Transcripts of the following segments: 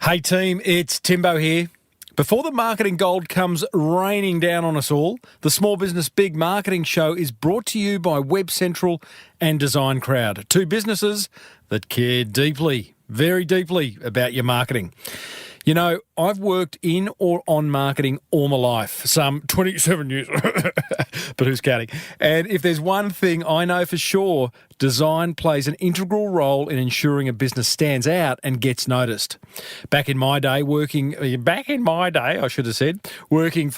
Hey team, it's Timbo here. Before the marketing gold comes raining down on us all, the Small Business Big Marketing Show is brought to you by WebCentral and Designcrowd, two businesses that care deeply, very deeply about your marketing. You know, I've worked in or on marketing all my life, some 27 years, but who's counting? And if there's one thing I know for sure, design plays an integral role in ensuring a business stands out and gets noticed. Back in my day, working for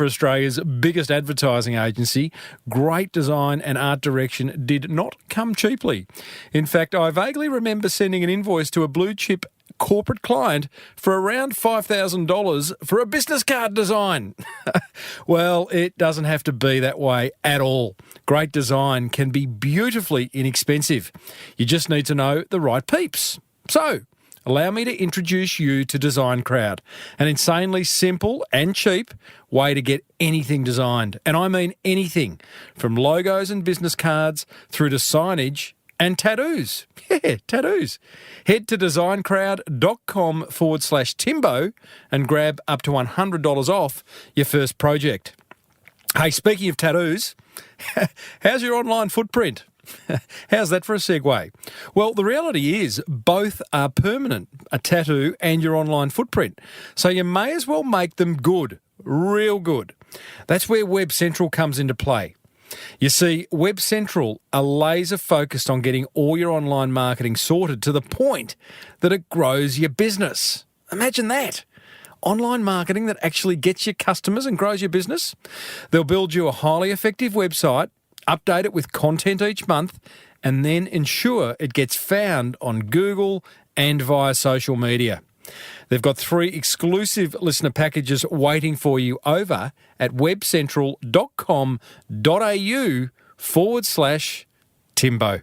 Australia's biggest advertising agency, great design and art direction did not come cheaply. In fact, I vaguely remember sending an invoice to a blue chip corporate client for around $5,000 for a business card design. Well, it doesn't have to be that way at all. Great design can be beautifully inexpensive. You just need to know the right peeps. So, allow me to introduce you to Designcrowd, an insanely simple and cheap way to get anything designed. And I mean anything, from logos and business cards through to signage and tattoos. Yeah, tattoos. Head to designcrowd.com/Timbo and grab up to $100 off your first project. Hey, speaking of tattoos, how's your online footprint? How's that for a segue? Well, the reality is both are permanent, a tattoo and your online footprint. So you may as well make them good, real good. That's where WebCentral comes into play. You see, WebCentral are laser focused on getting all your online marketing sorted to the point that it grows your business. Imagine that. Online marketing that actually gets you customers and grows your business. They'll build you a highly effective website, update it with content each month, and then ensure it gets found on Google and via social media. They've got 3 exclusive listener packages waiting for you over at webcentral.com.au/Timbo.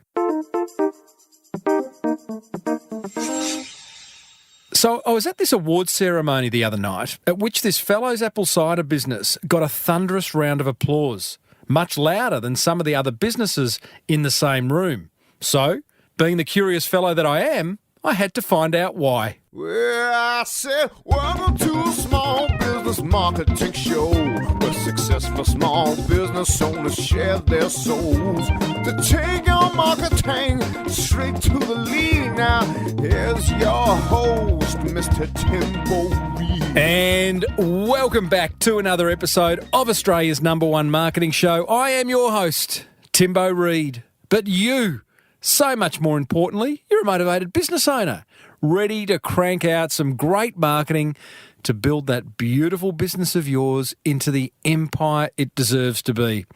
So I was at this awards ceremony the other night at which this fellow's apple cider business got a thunderous round of applause, much louder than some of the other businesses in the same room. So, being the curious fellow that I am, I had to find out why. Well, I said, welcome to a small business marketing show, where successful small business owners share their souls to take your marketing straight to the lead. Now, here's your host, Mr. Timbo Reid. And welcome back to another episode of Australia's #1 marketing show. I am your host, Timbo Reid. But you, so much more importantly, you're a motivated business owner, ready to crank out some great marketing to build that beautiful business of yours into the empire it deserves to be.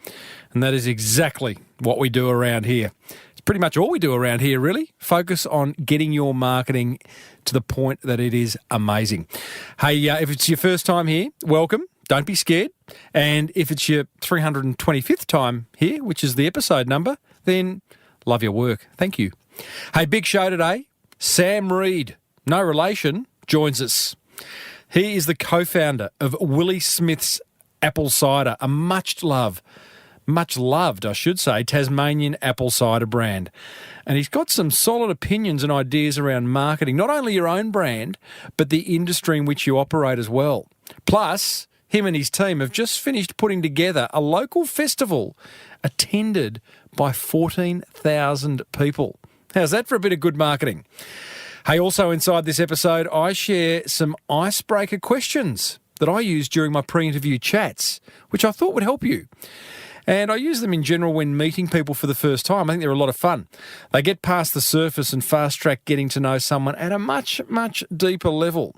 And that is exactly what we do around here. It's pretty much all we do around here, really. Focus on getting your marketing to the point that it is amazing. Hey, if it's your first time here, welcome. Don't be scared. And if it's your 325th time here, which is the episode number, then love your work. Thank you. Hey, big show today. Sam Reid, no relation, joins us. He is the co-founder of Willie Smiths Apple Cider, a much loved, I should say, Tasmanian apple cider brand. And he's got some solid opinions and ideas around marketing, not only your own brand, but the industry in which you operate as well. Plus, him and his team have just finished putting together a local festival attended by 14,000 people. How's that for a bit of good marketing? Hey, also inside this episode, I share some icebreaker questions that I use during my pre-interview chats, which I thought would help you. And I use them in general when meeting people for the first time. I think they're a lot of fun. They get past the surface and fast-track getting to know someone at a much, much deeper level.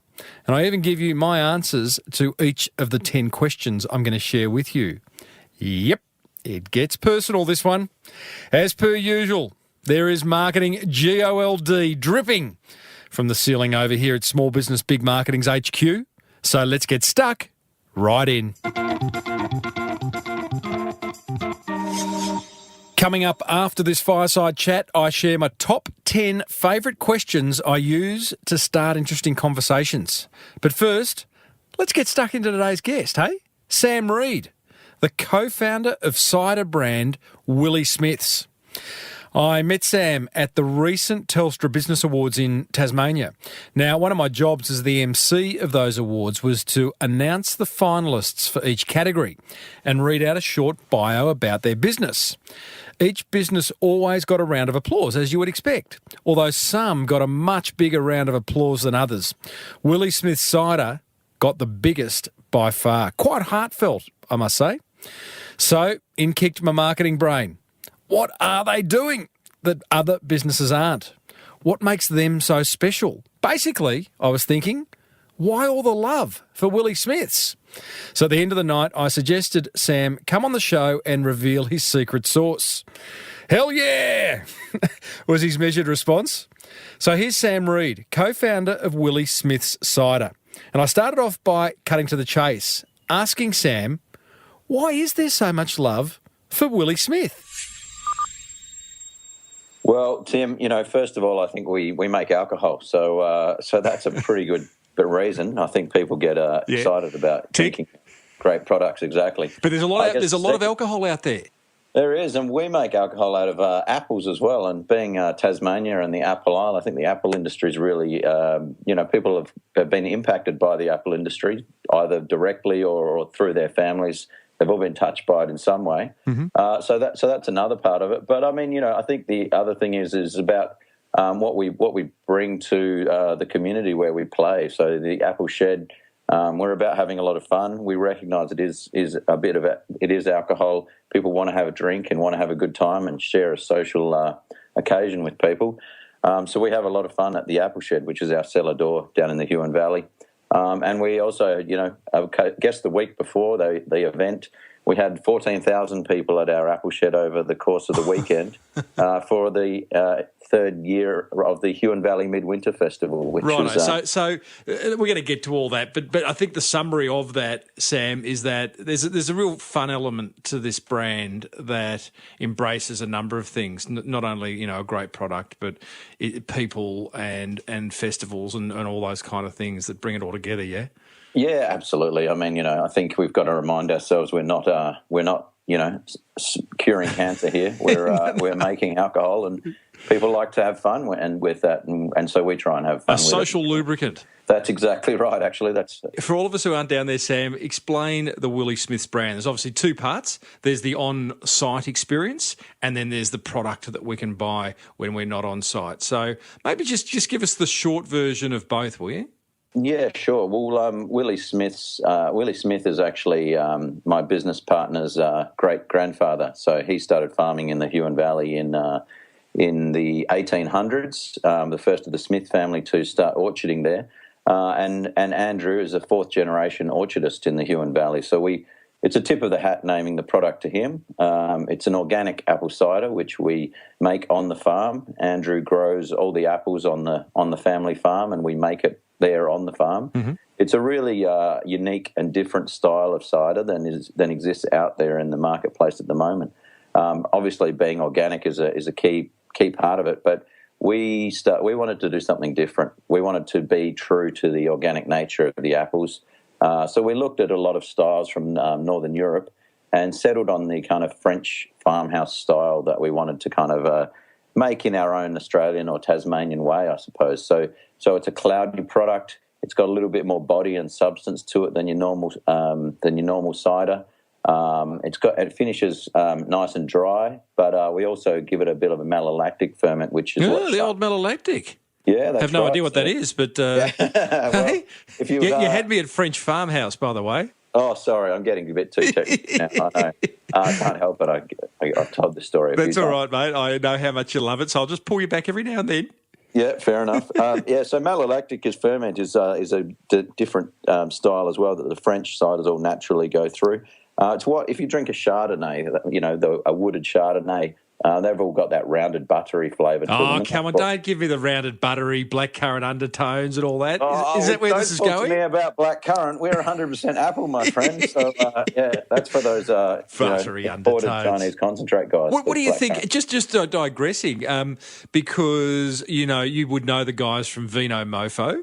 And I even give you my answers to each of the 10 questions I'm going to share with you. Yep, it gets personal, this one. As per usual, there is marketing GOLD dripping from the ceiling over here at Small Business Big Marketing's HQ. So let's get stuck right in. Coming up after this fireside chat, I share my top 10 favourite questions I use to start interesting conversations. But first, let's get stuck into today's guest, hey? Sam Reid, the co-founder of cider brand Willie Smiths. I met Sam at the recent Telstra Business Awards in Tasmania. Now, one of my jobs as the MC of those awards was to announce the finalists for each category and read out a short bio about their business. Each business always got a round of applause, as you would expect, although some got a much bigger round of applause than others. Willie Smiths Cider got the biggest by far. Quite heartfelt, I must say. So, in kicked my marketing brain. What are they doing that other businesses aren't? What makes them so special? Basically, I was thinking, why all the love for Willie Smiths? So at the end of the night, I suggested Sam come on the show and reveal his secret sauce. Hell yeah, was his measured response. So here's Sam Reid, co-founder of Willie Smiths Cider. And I started off by cutting to the chase, asking Sam, why is there so much love for Willie Smith? Well, Tim, first of all, I think we make alcohol, so that's a pretty good reason. I think people get excited about drinking great products. Exactly, but there's a lot of alcohol out there. There is, and we make alcohol out of apples as well. And being Tasmania and the Apple Isle, I think the apple industry is really, people have been impacted by the apple industry either directly or through their families. They've all been touched by it in some way. Mm-hmm. So that's another part of it. But I mean, I think the other thing is about what we bring to the community where we play. So the Apple Shed, we're about having a lot of fun. We recognise it is alcohol. People want to have a drink and want to have a good time and share a social occasion with people. So we have a lot of fun at the Apple Shed, which is our cellar door down in the Huon Valley. And we also, I guess the week before the event, we had 14,000 people at our Apple Shed over the course of the weekend for the third year of the Huon Valley Midwinter Festival. Which is, so we're going to get to all that, but I think the summary of that, Sam, is that there's a real fun element to this brand that embraces a number of things, not only a great product, but people and festivals and all those kind of things that bring it all together. Yeah. Yeah, absolutely. I mean, I think we've got to remind ourselves we're not curing cancer here. We're making alcohol, and people like to have fun and with that, and so we try and have fun. A social lubricant. That's exactly right. Actually, that's for all of us who aren't down there. Sam, explain the Willie Smiths brand. There's obviously two parts. There's the on-site experience, and then there's the product that we can buy when we're not on site. So maybe just give us the short version of both, will you? Yeah, sure. Well, Willie Smith is actually my business partner's great-grandfather. So he started farming in the Huon Valley in the 1800s, the first of the Smith family to start orcharding there. And Andrew is a fourth-generation orchardist in the Huon Valley. So it's a tip of the hat naming the product to him. It's an organic apple cider, which we make on the farm. Andrew grows all the apples on the family farm, and we make it there on the farm. Mm-hmm. It's a really unique and different style of cider than exists out there in the marketplace at the moment. Obviously, being organic is a key part of it, but we wanted to do something different. We wanted to be true to the organic nature of the apples. So we looked at a lot of styles from Northern Europe and settled on the kind of French farmhouse style that we wanted to kind of make in our own Australian or Tasmanian way, I suppose. So it's a cloudy product. It's got a little bit more body and substance to it than your normal cider. It finishes nice and dry, but we also give it a bit of a malolactic ferment, which is the old malolactic. Yeah, that's I have no right. idea what that is, but well, hey, if you had me at French farmhouse, by the way. Oh, sorry, I'm getting a bit too technical now. I know. I can't help it. I've told the story. That's all right, mate. I know how much you love it, so I'll just pull you back every now and then. Yeah, fair enough. So malolactic is ferment is a different style as well that the French ciders all naturally go through. It's what if you drink a Chardonnay, a wooded Chardonnay. They've all got that rounded buttery flavour to them. Oh, come on, don't give me the rounded buttery blackcurrant undertones and all that. Is that where this is going? Don't talk to me about blackcurrant. We're 100% apple, my friend. So, that's for those buttery imported undertones. Chinese concentrate guys. What do you think? Just digressing, because, you would know the guys from Vino Mofo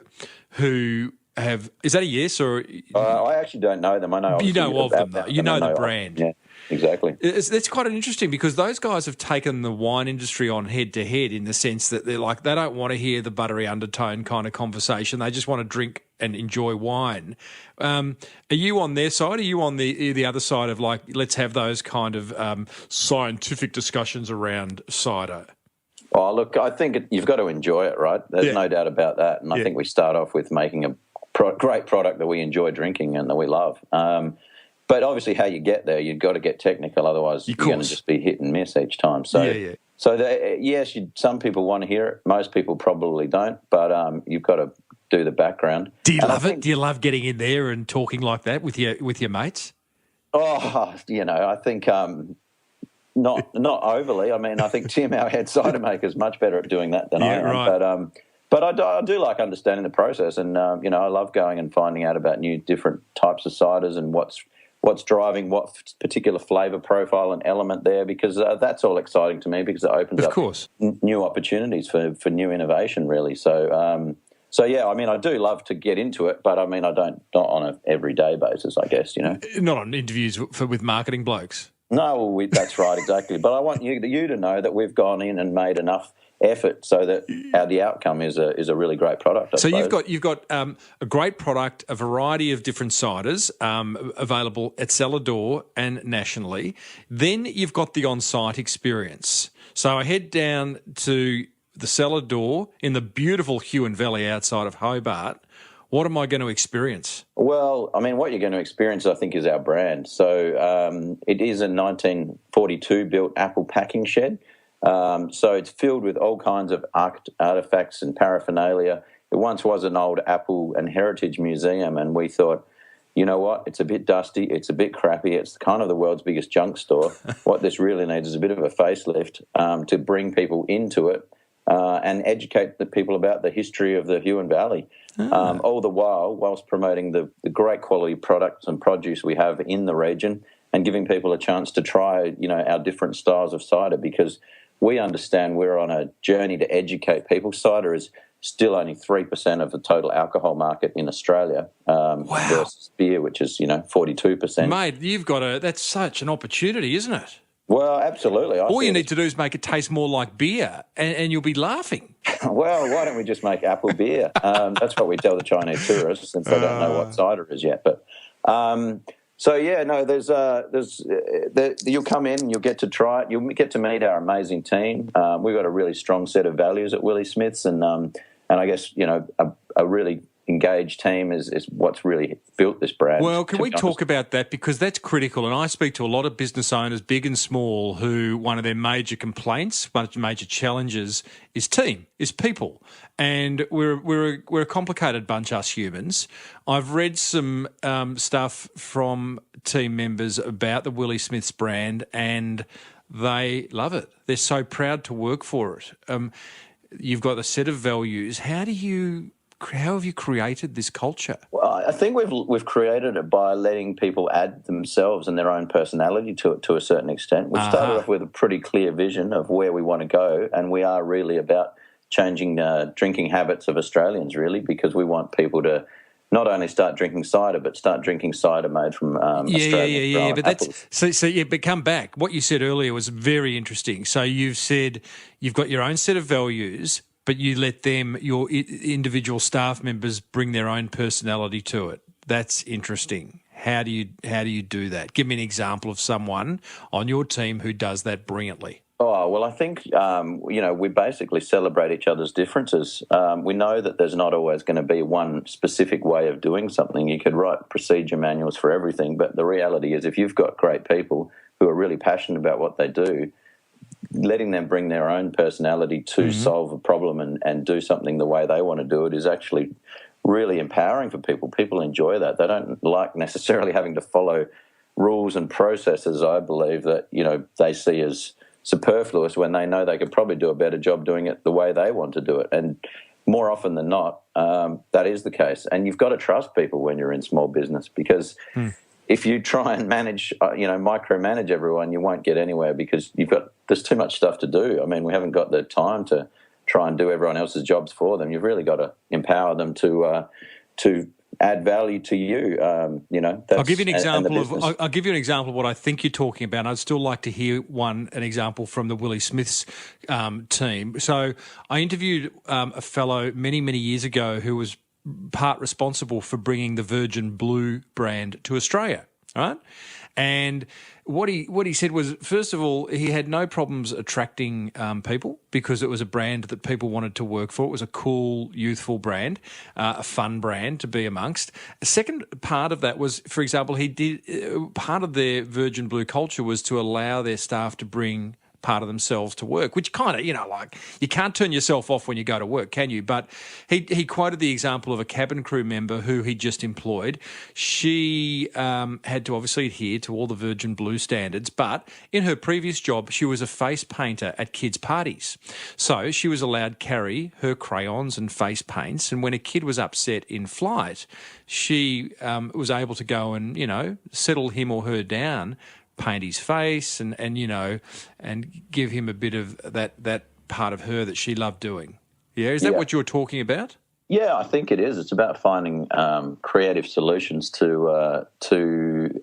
who is that a yes or? I actually don't know them. I know You know of them, though. You know the brand. Yeah, exactly. That's quite interesting because those guys have taken the wine industry on head to head in the sense that they're like, they don't want to hear the buttery undertone kind of conversation. They just want to drink and enjoy wine. Are you on their side? Are you on the other side of like, let's have those kind of scientific discussions around cider? Oh, look, I think you've got to enjoy it, right? There's no doubt about that. And I think we start off with making a great product that we enjoy drinking and that we love. But obviously how you get there, you've got to get technical. Otherwise, you're going to just be hit and miss each time. So, yes, some people want to hear it. Most people probably don't. But you've got to do the background. Do you love it? Do you love getting in there and talking like that with your mates? Oh, I think not overly. I mean, I think Tim, our head cider maker, is much better at doing that than I am. Right. But I do like understanding the process, and I love going and finding out about new different types of ciders and what's driving what particular flavour profile and element there, because that's all exciting to me because it opens up new opportunities for new innovation, really. So, yeah, I mean, I do love to get into it, but I mean, not on an everyday basis, I guess, Not on interviews with marketing blokes. No, that's right, exactly. But I want you to know that we've gone in and made enough effort so that the outcome is a really great product. So you've got a great product, a variety of different ciders available at cellar door and nationally. Then you've got the on-site experience. So I head down to the cellar door in the beautiful Huon Valley outside of Hobart. What am I going to experience? Well, I mean, what you're going to experience, I think, is our brand. So it is a 1942 built apple packing shed. So it's filled with all kinds of artefacts and paraphernalia. It once was an old apple and heritage museum, and we thought, you know what, it's a bit dusty, it's a bit crappy, it's kind of the world's biggest junk store. What this really needs is a bit of a facelift to bring people into it and educate the people about the history of the Huon Valley. All the whilst promoting the great quality products and produce we have in the region and giving people a chance to try, our different styles of cider, because we understand we're on a journey to educate people. Cider is still only 3% of the total alcohol market in Australia versus beer, which is, 42%. Mate, that's such an opportunity, isn't it? Well, absolutely. All you need to do is make it taste more like beer and you'll be laughing. Well, why don't we just make apple beer? That's what we tell the Chinese tourists, since they don't know what cider is yet. But so yeah, no, you'll come in, you'll get to try it, you'll get to meet our amazing team. We've got a really strong set of values at Willie Smiths, and I guess a really engaged team is what's really built this brand. Well, can we talk about that, because that's critical, and I speak to a lot of business owners, big and small, who one of their major complaints, one of their major challenges is people, and we're a complicated bunch, us humans. I've read some stuff from team members about the Willie Smiths brand, and they love it. They're so proud to work for it. You've got a set of values. How have you created this culture? Well, I think we've created it by letting people add themselves and their own personality to it to a certain extent. We started off with a pretty clear vision of where we want to go, and we are really about changing drinking habits of Australians, really, because we want people to not only start drinking cider, but start drinking cider made from Australian But apples. But come back. What you said earlier was very interesting. So you've said you've got your own set of values, but you let your individual staff members bring their own personality to it. That's interesting. How do you do that? Give me an example of someone on your team who does that brilliantly. Oh, well, I think, we basically celebrate each other's differences. We know that there's not always going to be one specific way of doing something. You could write procedure manuals for everything, but the reality is if you've got great people who are really passionate about what they do, letting them bring their own personality to solve a problem and do something the way they want to do it is actually really empowering for people. People enjoy that. They don't like necessarily having to follow rules and processes, I believe, that, they see as superfluous when they know they could probably do a better job doing it the way they want to do it. And more often than not, that is the case. And you've got to trust people when you're in small business, because if you try and micromanage everyone, you won't get anywhere, because there's too much stuff to do. I mean, we haven't got the time to try and do everyone else's jobs for them. You've really got to empower them to add value to you. I'll give you an example I'll give you an example of what I think you're talking about. I'd still like to hear an example from the Willie Smiths team. So I interviewed a fellow many years ago who was part responsible for bringing the Virgin Blue brand to Australia, right? And what he said was, first of all, he had no problems attracting people because it was a brand that people wanted to work for. It was a cool, youthful brand, a fun brand to be amongst. A second part of that was, for example, part of their Virgin Blue culture was to allow their staff to bring part of themselves to work, which kind of, like you can't turn yourself off when you go to work, can you? But he quoted the example of a cabin crew member who he just employed. She had to obviously adhere to all the Virgin Blue standards, but in her previous job, she was a face painter at kids' parties. So she was allowed carry her crayons and face paints, and when a kid was upset in flight, she was able to go and, settle him or her down, paint his face and give him a bit of that part of her that she loved doing. Yeah, is that what you're talking about? Yeah, I think it is. It's about finding creative solutions to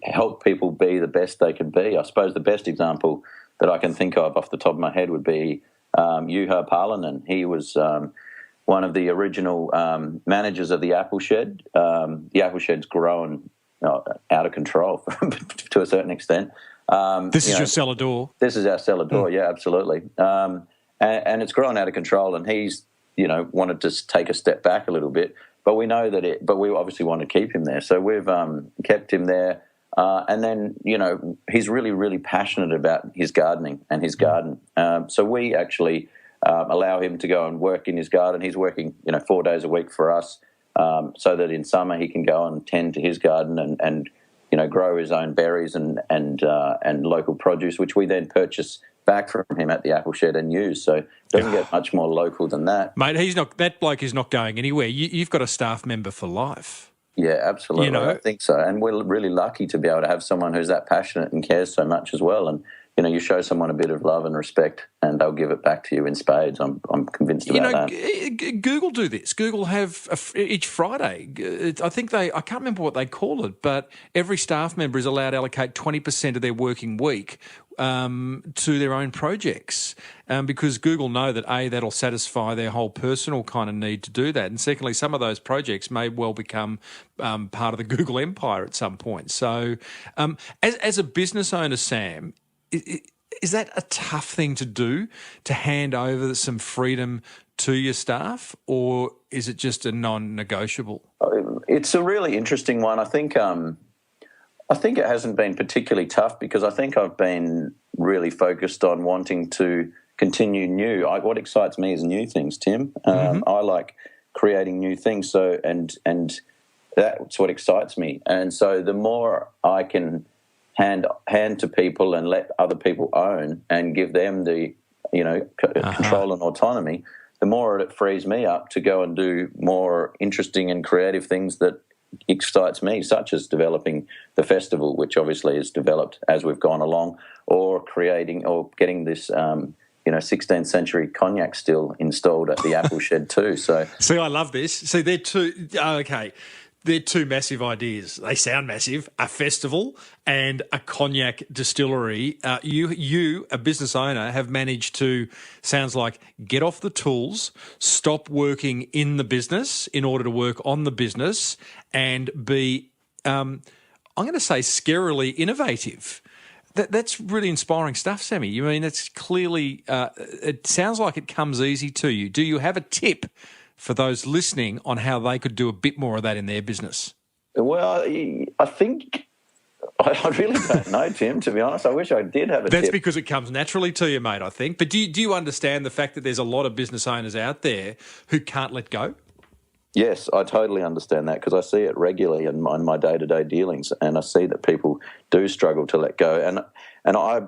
help people be the best they can be. I suppose the best example that I can think of off the top of my head would be Juha Palanen. He was one of the original managers of the Apple Shed. The Apple Shed's grown out of control to a certain extent. This is your cellar door. This is our cellar door, yeah, absolutely. And it's grown out of control, and he's, wanted to take a step back a little bit. But we know but we obviously want to keep him there. So we've kept him there. And then, he's really, really passionate about his gardening and his garden. So we actually allow him to go and work in his garden. He's working, 4 days a week for us. So that in summer he can go and tend to his garden and grow his own berries and local produce, which we then purchase back from him at the Apple Shed and use. So it doesn't get much more local than that. Mate, that bloke is not going anywhere. You've got a staff member for life. Yeah, absolutely. I think so. And we're really lucky to be able to have someone who's that passionate and cares so much as well. And you show someone a bit of love and respect, and they'll give it back to you in spades. I'm convinced about that. Google do this. Google have each Friday. I can't remember what they call it, but every staff member is allowed to allocate 20% of their working week to their own projects, because Google know that that'll satisfy their whole personal kind of need to do that, and secondly, some of those projects may well become part of the Google empire at some point. So, as a business owner, Sam, is that a tough thing to do, to hand over some freedom to your staff, or is it just a non-negotiable? It's a really interesting one. I think it hasn't been particularly tough because I think I've been really focused on wanting to continue new. What excites me is new things, Tim. I like creating new things, so and that's what excites me. And so the more I can hand to people and let other people own and give them the control and autonomy, the more it frees me up to go and do more interesting and creative things that excites me, such as developing the festival, which obviously is developed as we've gone along, or creating or getting this 16th century cognac still installed at the Apple Shed too. So see, I love this. See, they're two massive ideas. They sound massive. A festival and a cognac distillery. You, a business owner, have managed to, sounds like, get off the tools, stop working in the business in order to work on the business, and be, I'm going to say, scarily innovative. That's really inspiring stuff, Sammy. You mean, it's clearly, it sounds like it comes easy to you. Do you have a tip for those listening on how they could do a bit more of that in their business? Well, I think I really don't know, Tim, to be honest. I wish I did have a tip. That's because it comes naturally to you, mate, I think. But do you understand the fact that there's a lot of business owners out there who can't let go? Yes, I totally understand that because I see it regularly in my day-to-day dealings, and I see that people do struggle to let go. And I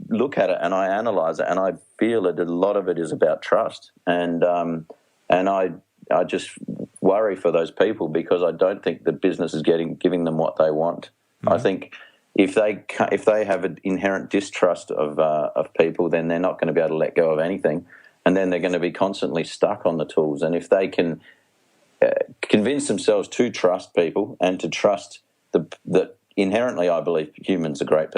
look at it and I analyse it and I feel that a lot of it is about trust. And I just worry for those people because I don't think the business is giving them what they want. Mm-hmm. I think if they have an inherent distrust of people, then they're not going to be able to let go of anything, and then they're going to be constantly stuck on the tools. And if they can convince themselves to trust people and to trust that inherently, I believe humans are great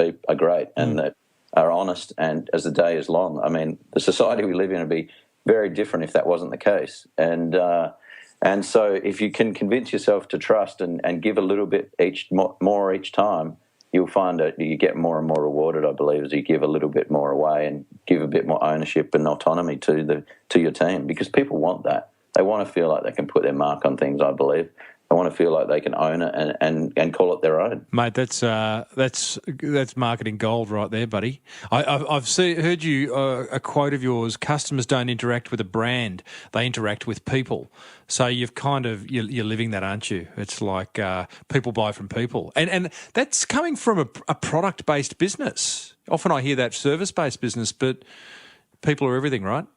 and that are honest. And as the day is long, I mean, the society we live in would be very different if that wasn't the case. And so if you can convince yourself to trust and give a little bit more each time, you'll find that you get more and more rewarded, I believe, as you give a little bit more away and give a bit more ownership and autonomy to your team, because people want that. They want to feel like they can put their mark on things, I believe. They want to feel like they can own it and call it their own. Mate, that's marketing gold right there, buddy. I've heard you a quote of yours: "Customers don't interact with a brand; they interact with people." So you've you're living that, aren't you? It's like people buy from people, and that's coming from a product-based business. Often I hear that service-based business, but people are everything, right?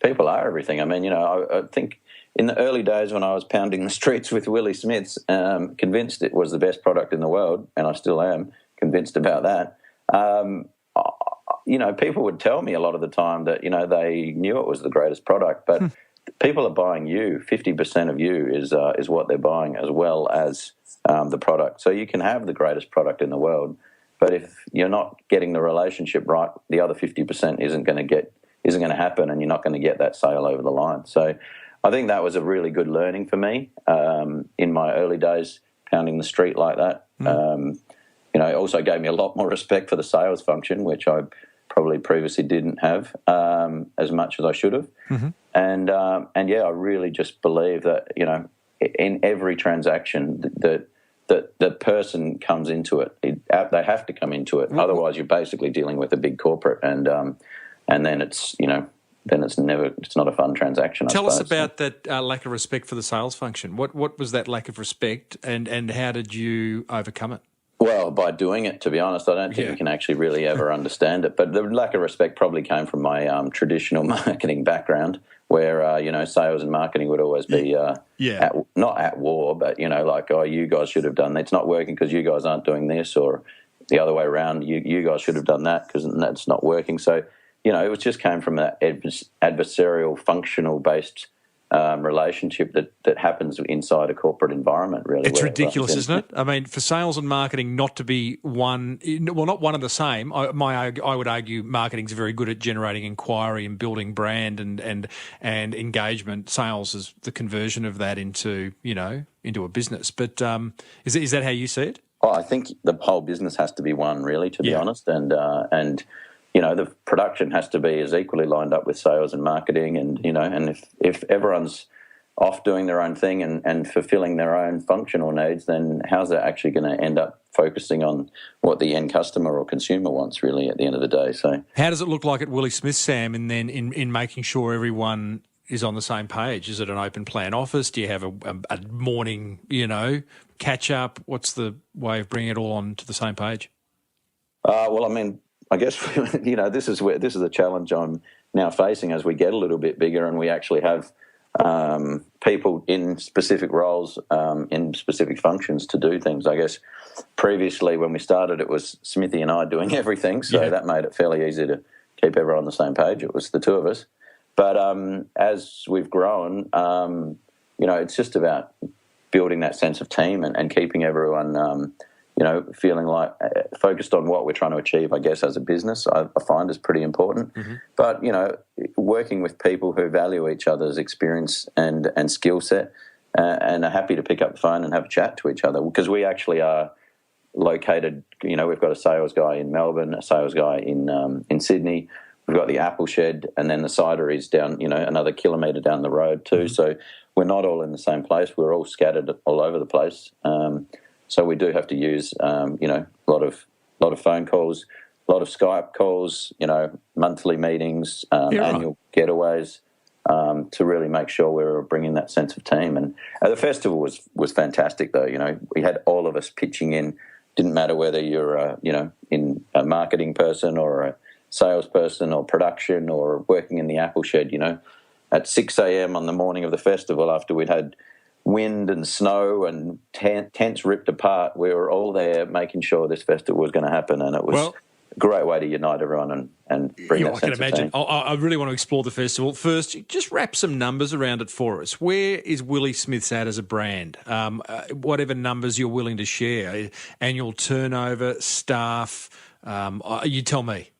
People are everything. I mean, I think in the early days when I was pounding the streets with Willie Smiths, convinced it was the best product in the world, and I still am convinced about that. People would tell me a lot of the time that, they knew it was the greatest product, but people are buying you. 50% of you is what they're buying, as well as the product. So you can have the greatest product in the world, but if you're not getting the relationship right, the other 50% isn't going to happen, and you're not going to get that sale over the line. So I think that was a really good learning for me in my early days, pounding the street like that. It also gave me a lot more respect for the sales function, which I probably previously didn't have as much as I should have. Mm-hmm. And I really just believe that, in every transaction that the person comes into it. They have to come into it. Otherwise, you're basically dealing with a big corporate, and then it's it's not a fun transaction. Tell us about that lack of respect for the sales function. What was that lack of respect, and how did you overcome it? Well, by doing it, to be honest. I don't think you can actually really ever understand it. But the lack of respect probably came from my traditional marketing background, where, sales and marketing would always be not at war, but, like, oh, you guys should have done that. It's not working because you guys aren't doing this, or the other way around, you guys should have done that because that's not working. So, it just came from that adversarial, functional-based relationship that happens inside a corporate environment, really. It's ridiculous, isn't it? I mean, for sales and marketing not to be not one and the same. I would argue marketing's very good at generating inquiry and building brand and engagement. Sales is the conversion of that into a business. But is that how you see it? Oh, I think the whole business has to be one, really, to be honest, and the production has to be as equally lined up with sales and marketing, and if everyone's off doing their own thing and fulfilling their own functional needs, then how's that actually going to end up focusing on what the end customer or consumer wants, really, at the end of the day? So, how does it look like at Willie Smiths, Sam, and then in making sure everyone is on the same page? Is it an open plan office? Do you have a morning, catch up? What's the way of bringing it all on to the same page? Well, I mean, I guess this is a challenge I'm now facing as we get a little bit bigger and we actually have people in specific roles, in specific functions to do things. I guess previously when we started, it was Smithy and I doing everything, so that made it fairly easy to keep everyone on the same page. It was the two of us. But as we've grown, it's just about building that sense of team and keeping everyone feeling like focused on what we're trying to achieve, I guess, as a business, I find is pretty important. Mm-hmm. But, working with people who value each other's experience and skill set and are happy to pick up the phone and have a chat to each other, because we actually are located, we've got a sales guy in Melbourne, a sales guy in Sydney. We've got the apple shed, and then the cider is down, another kilometre down the road too. Mm-hmm. So we're not all in the same place. We're all scattered all over the place. So we do have to use, a lot of phone calls, a lot of Skype calls, monthly meetings, annual getaways, to really make sure we were bringing that sense of team. And the festival was fantastic, though. We had all of us pitching in. Didn't matter whether you're, in a marketing person or a salesperson or production or working in the apple shed. At 6 a.m. on the morning of the festival, after we'd had wind and snow and tents ripped apart, we were all there making sure this festival was going to happen, and it was great way to unite everyone and bring that I can sense of imagine. team. I really want to explore the festival. First, just wrap some numbers around it for us. Where is Willie Smiths at as a brand? Whatever numbers you're willing to share, annual turnover, staff, you tell me.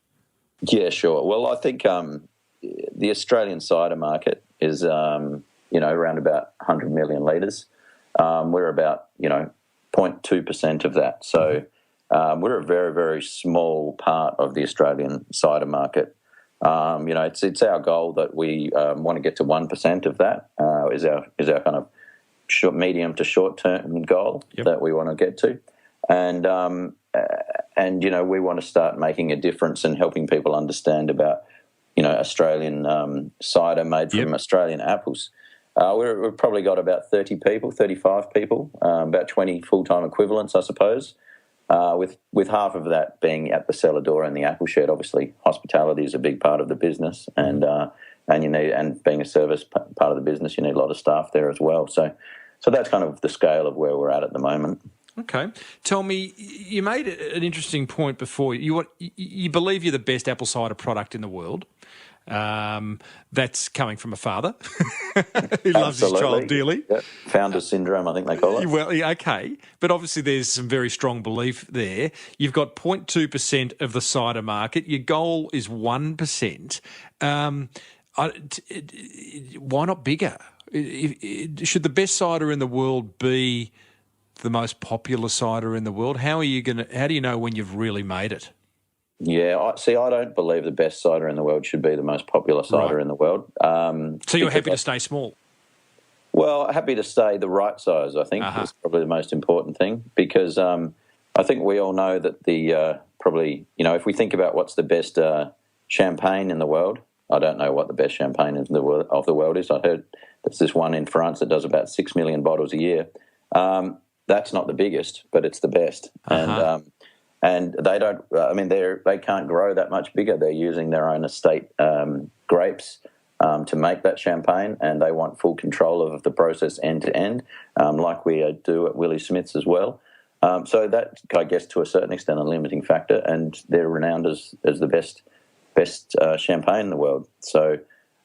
Yeah, sure. Well, I think the Australian cider market is, around about 100 million litres. We're about, 0.2% of that. So we're a very, very small part of the Australian cider market. It's our goal that we want to get to 1% of that is our kind of medium to short term goal that we want to get to, and we want to start making a difference and helping people understand about Australian cider made from Australian apples. We've probably got about 35 people, about 20 full-time equivalents, I suppose, with half of that being at the cellar door and the apple shed. Obviously, hospitality is a big part of the business, and being a service part of the business, you need a lot of staff there as well. So that's kind of the scale of where we're at the moment. Okay. Tell me, you made an interesting point before. You believe you're the best apple cider product in the world. That's coming from a father who loves his child dearly. Yep. Founder syndrome, I think they call it. Well, okay. But obviously there's some very strong belief there. You've got 0.2% of the cider market. Your goal is 1%. Why not bigger? Should the best cider in the world be the most popular cider in the world? How do you know when you've really made it? Yeah, I don't believe the best cider in the world should be the most popular cider in the world. So you're happy to stay small? Well, happy to stay the right size, I think, is probably the most important thing, because I think we all know that if we think about what's the best champagne in the world, I don't know what the best champagne of the world is. I heard there's this one in France that does about 6 million bottles a year. That's not the biggest, but it's the best. And they don't. They can't grow that much bigger. They're using their own estate grapes to make that champagne, and they want full control of the process end to end, like we do at Willie Smiths as well. So that, I guess, to a certain extent, a limiting factor, and they're renowned as the best champagne in the world. So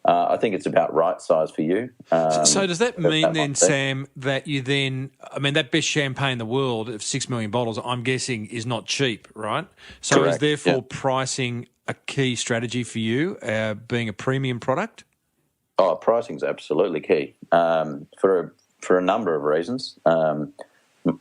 I think it's about right size for you. So does that mean then, Sam, that you then, that best champagne in the world of 6 million bottles, I'm guessing, is not cheap, right? So Correct. Is therefore pricing a key strategy for you, being a premium product? Oh, pricing's absolutely key for a number of reasons.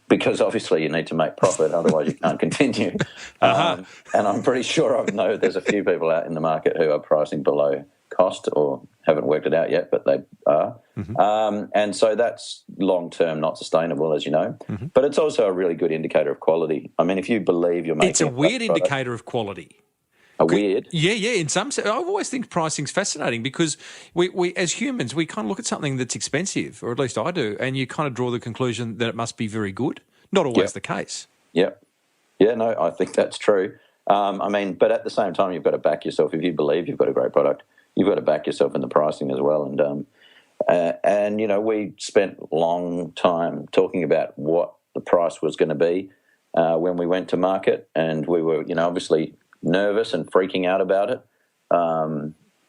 Because obviously you need to make profit, otherwise you can't continue. And I'm pretty sure I know there's a few people out in the market who are pricing below cost or haven't worked it out yet, but they are. And so that's long-term not sustainable, as you know. But it's also a really good indicator of quality. If you believe you're making it's a weird indicator of quality. Weird? Yeah. In some sense, I've always think pricing's fascinating because we as humans, we kind of look at something that's expensive, or at least I do, and you kind of draw the conclusion that it must be very good. Not always the case. Yeah, no, I think that's true. But at the same time, you've got to back yourself. If you believe you've got a great product, you've got to back yourself in the pricing as well. And we spent a long time talking about what the price was going to be when we went to market, and we were, obviously nervous and freaking out about it,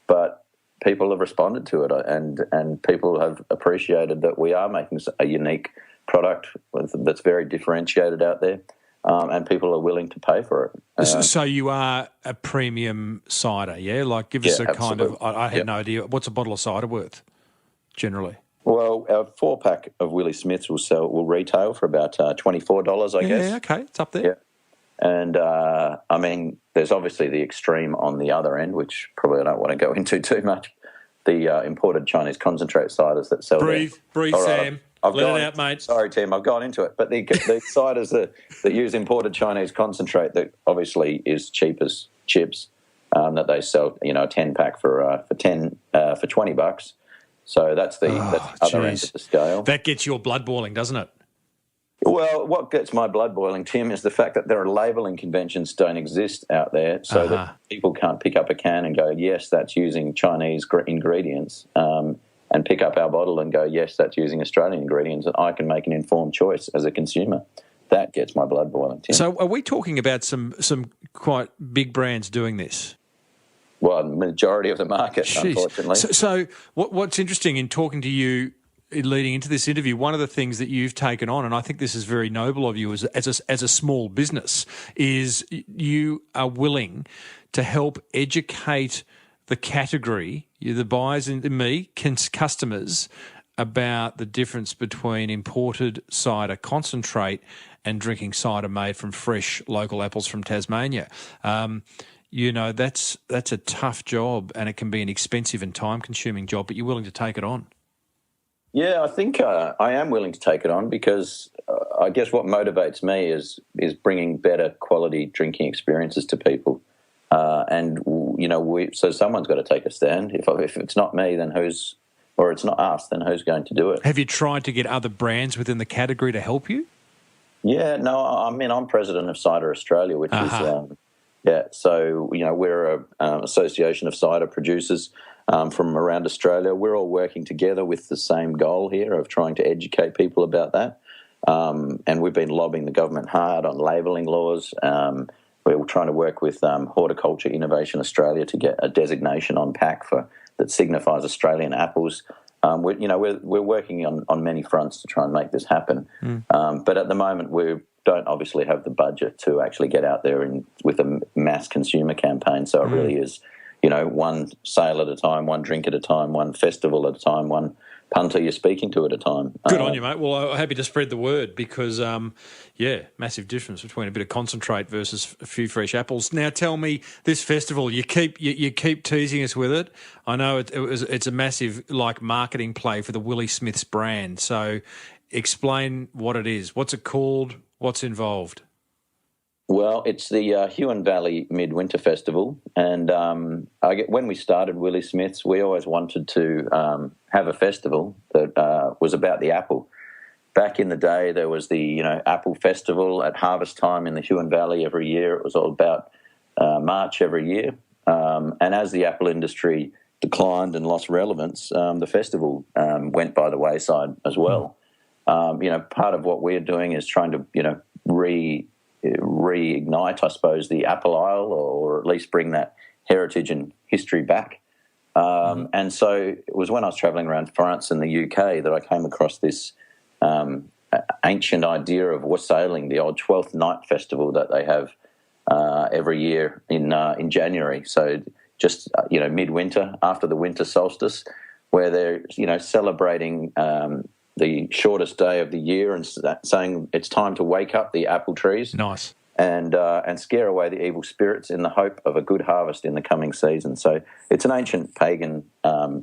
but people have responded to it, and people have appreciated that we are making a unique product that's very differentiated out there, and people are willing to pay for it. So you are a premium cider, yeah? Like, give us a absolutely. kind of. I had no idea. What's a bottle of cider worth, generally? Well, our 4-pack of Willie Smiths will retail for about $24, I guess. Yeah, okay, it's up there. Yeah. And, there's obviously the extreme on the other end, which probably I don't want to go into too much, the imported Chinese concentrate ciders that sell Breathe, right, Sam. Let it out, mate. Sorry, Tim, I've gone into it. But the ciders that use imported Chinese concentrate that obviously is cheap as chips, that they sell, a 10-pack for $20. So that's the other end of the scale. That gets your blood boiling, doesn't it? Well, what gets my blood boiling, Tim, is the fact that there are labelling conventions don't exist out there, so that people can't pick up a can and go, yes, that's using Chinese ingredients, and pick up our bottle and go, yes, that's using Australian ingredients, and I can make an informed choice as a consumer. That gets my blood boiling, Tim. So are we talking about some quite big brands doing this? Well, majority of the market, Jeez. Unfortunately. So what's interesting in talking to you leading into this interview, one of the things that you've taken on, and I think this is very noble of you as a small business, is you are willing to help educate the category, the buyers and me, customers, about the difference between imported cider concentrate and drinking cider made from fresh local apples from Tasmania. That's a tough job, and it can be an expensive and time-consuming job, but you're willing to take it on. Yeah, I think I am willing to take it on because I guess what motivates me is bringing better quality drinking experiences to people. So someone's got to take a stand. If it's not me, then or it's not us, then who's going to do it? Have you tried to get other brands within the category to help you? Yeah, no, I'm president of Cider Australia, which is, so, we're an association of cider producers from around Australia. We're all working together with the same goal here of trying to educate people about that. And we've been lobbying the government hard on labelling laws. We're trying to work with Horticulture Innovation Australia to get a designation on pack that signifies Australian apples. We're working on many fronts to try and make this happen. But at the moment, we don't obviously have the budget to actually get out there with a mass consumer campaign. So it really is, one sale at a time, one drink at a time, one festival at a time, one punter you're speaking to at a time. Good on you, mate. Well, I'm happy to spread the word because, massive difference between a bit of concentrate versus a few fresh apples. Now, tell me, this festival, you keep teasing us with it. I know it's a massive marketing play for the Willie Smiths brand. So, explain what it is. What's it called? What's involved? Well, it's the Huon Valley Midwinter Festival, and when we started Willie Smiths, we always wanted to have a festival that was about the apple. Back in the day, there was the apple festival at harvest time in the Huon Valley every year. It was all about March every year, and as the apple industry declined and lost relevance, the festival went by the wayside as well. Part of what we're doing is trying to reignite, I suppose, the apple isle, or at least bring that heritage and history back. And so it was when I was travelling around France and the UK that I came across this ancient idea of wassailing, the old 12th Night Festival that they have every year in January. So just, midwinter, after the winter solstice, where they're, celebrating the shortest day of the year and saying it's time to wake up the apple trees. Nice. And scare away the evil spirits in the hope of a good harvest in the coming season. So it's an ancient pagan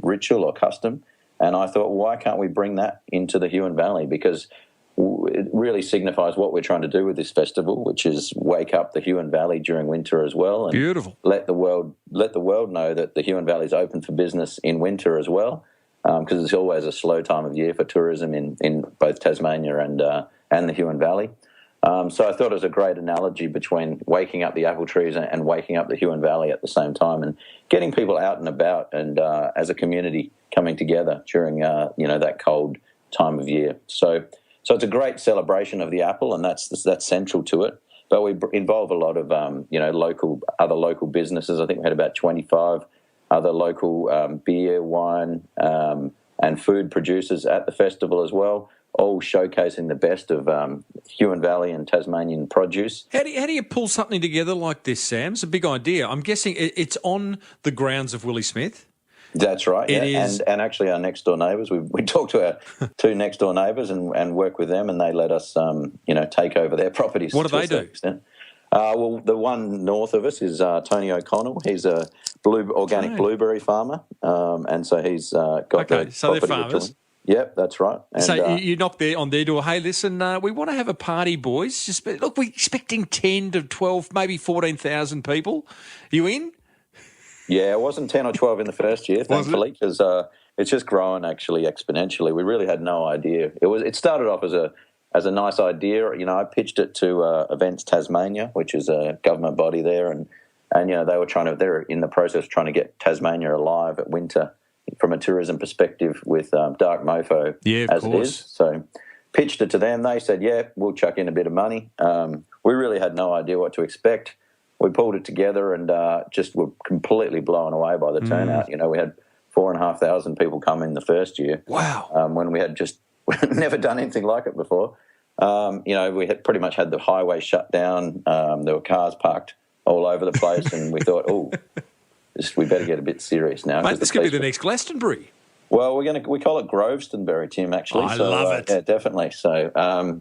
ritual or custom, and I thought, why can't we bring that into the Huon Valley? Because it really signifies what we're trying to do with this festival, which is wake up the Huon Valley during winter as well. And beautiful. Let the world know that the Huon Valley is open for business in winter as well. Because it's always a slow time of year for tourism in both Tasmania and the Huon Valley. So I thought it was a great analogy between waking up the apple trees and waking up the Huon Valley at the same time, and getting people out and about and as a community coming together during that cold time of year. So it's a great celebration of the apple, and that's central to it. But we involve a lot of other local businesses. I think we had about 25 other local beer, wine, and food producers at the festival as well, all showcasing the best of Huon Valley and Tasmanian produce. How do you pull something together like this, Sam? It's a big idea. I'm guessing it's on the grounds of Willie Smith. That's right, It is. And actually our next-door neighbours, we talked to our two next-door neighbours and work with them, and they let us, take over their properties. What do they do? Extent. Well, the one north of us is Tony O'Connell. He's a organic blueberry farmer, and so he's got the so they're property farmers. Yep, that's right. And, so you knock on their door, hey, listen, we want to have a party, boys. Look, we're expecting 10 to 12, maybe 14,000 people. You in? Yeah, it wasn't 10 or 12 in the first year, thankfully, because it's just grown actually exponentially. We really had no idea. It started off as a nice idea. I pitched it to Events Tasmania, which is a government body there, and they're in the process of trying to get Tasmania alive at winter from a tourism perspective with Dark Mofo as it is. So pitched it to them. They said, yeah, we'll chuck in a bit of money. We really had no idea what to expect. we pulled it together and just were completely blown away by the turnout. You know, we had 4,500 people come in the first year. Wow. When we had just never done anything like it before. You know, we had pretty much had the highway shut down. There were cars parked all over the place, and we thought, we better get a bit serious now. Mate, this could be the next Glastonbury. Well, we call it Grovestonbury, Tim, actually. I love it. Yeah, definitely. So,